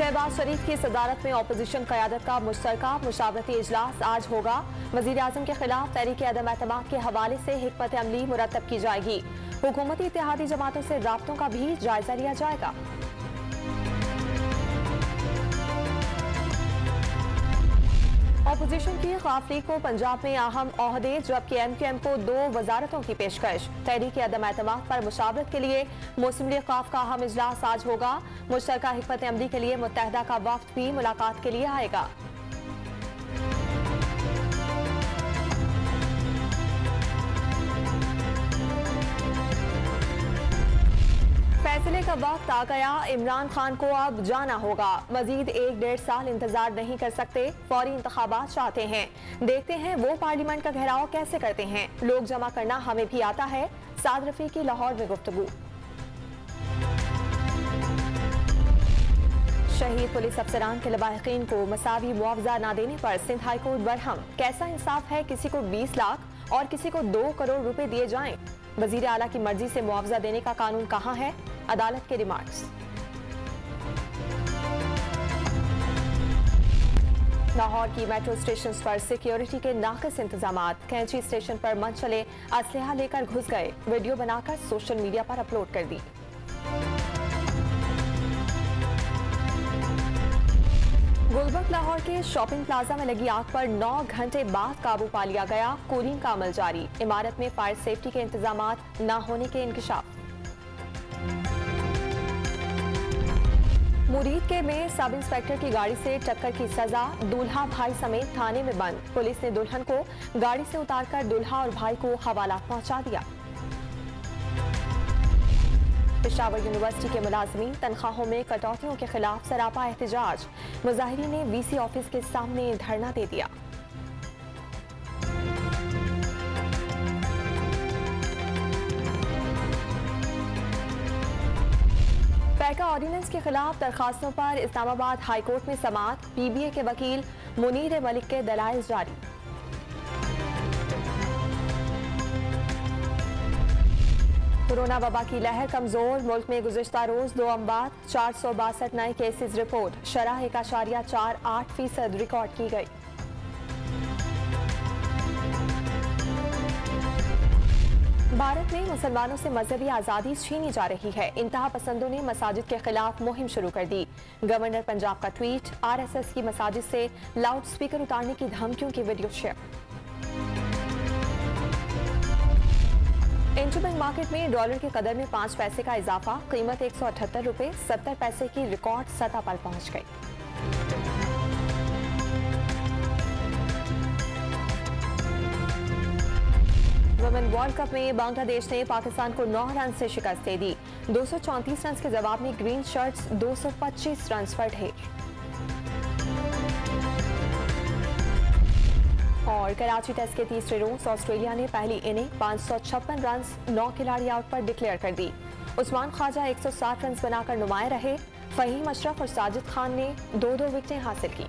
शहबाज शरीफ की सदारत में अपोजिशन क़यादत का मुश्तरका मुशावरती इजलास आज होगा। वज़ीर आज़म के खिलाफ तहरीक अदम एतमाद के हवाले से हिकमत अमली मुरतब की जाएगी। हुकूमती इत्तेहादी जमातों से राब्तों का भी जायजा लिया जाएगा। अपोजिशन की काफिले को पंजाब में अहम ओहदे, जबकि MQM को 2 वजारतों की पेशकश। तहरीक अदम एतमाद पर मुशावरत के लिए मौसम लिकाफ का अहम इजलास आज होगा। मुश्तरका हिकमत अमली के लिए मुत्तहदा का वफ्द भी मुलाकात के लिए आएगा। फैसले का वक्त आ गया, इमरान खान को अब जाना होगा। मजीद 1-1.5 साल इंतजार नहीं कर सकते, फौरी इंतखाबात चाहते हैं। देखते हैं वो पार्लियामेंट का घेराव कैसे करते हैं। लोग जमा करना हमें भी आता है। साद रफी की लाहौर में गुफ्तगू। शहीद पुलिस अफसरान के लवाहिकीन को मसावी मुआवजा न देने पर सिंध हाई कोर्ट बरहम। कैसा इंसाफ है किसी को 20 लाख और किसी को 2 करोड़ रुपए दिए जाएं। वजीर आला की मर्जी से मुआवजा देने का कानून कहां है, अदालत के रिमार्क्स। लाहौर की मेट्रो स्टेशन पर सिक्योरिटी के नाक़िस इंतजामात। कैंची स्टेशन पर मनचले असलहा लेकर घुस गए, वीडियो बनाकर सोशल मीडिया पर अपलोड कर दी। गुलबर्ग लाहौर के शॉपिंग प्लाजा में लगी आग पर 9 घंटे बाद काबू पा लिया गया। कूलिंग का अमल जारी। इमारत में फायर सेफ्टी के इंतजामात न होने के इंकशाफ। मुरीद के में सब इंस्पेक्टर की गाड़ी से टक्कर की सजा। दूल्हा भाई समेत थाने में बंद। पुलिस ने दुल्हन को गाड़ी से उतारकर दूल्हा और भाई को हवाला पहुंचा दिया। पेशावर यूनिवर्सिटी के मुलाजमीन तनख्वाहों में कटौतियों के खिलाफ सरापा एहतजाज। मुजाहिरीन ने VC ऑफिस के सामने धरना दे दिया। पैका ऑर्डिनेंस के खिलाफ दरखास्तों पर इस्लामाबाद हाई कोर्ट में समाअत। PBA के वकील मुनीर मलिक के दलाइल जारी। कोरोना वबा की लहर कमजोर। मुल्क में गुज़िश्ता रोज 2 अमवात, 462 नए केसेस रिपोर्ट। शरह 1.48% रिकॉर्ड की गई। भारत में मुसलमानों से मजहबी आज़ादी छीनी जा रही है। इंतहा पसंदों ने मसाजिद के खिलाफ मुहिम शुरू कर दी। गवर्नर पंजाब का ट्वीट। RSS की मसाजिद से लाउड स्पीकर उतारने की धमकियों की वीडियो शेयर। इंटरबैंक मार्केट में डॉलर की कदर में 5 पैसे का इजाफा। कीमत 178 रुपए 70 पैसे की रिकॉर्ड सतह पर पहुंच गई। वुमेन वर्ल्ड कप में बांग्लादेश ने पाकिस्तान को 9 रन से शिकस्त दे दी। 234 रन के जवाब में ग्रीन शर्ट्स 225 रन पर ढेर। और कराची टेस्ट के तीसरे रोज ऑस्ट्रेलिया ने पहली इनिंग 556 रन 9 खिलाड़ी आउट पर डिक्लेयर कर दी। उस्मान ख्वाजा 160 रन बनाकर नुमाया रहे। फहीम अशरफ और साजिद खान ने 2-2 विकेटें हासिल की।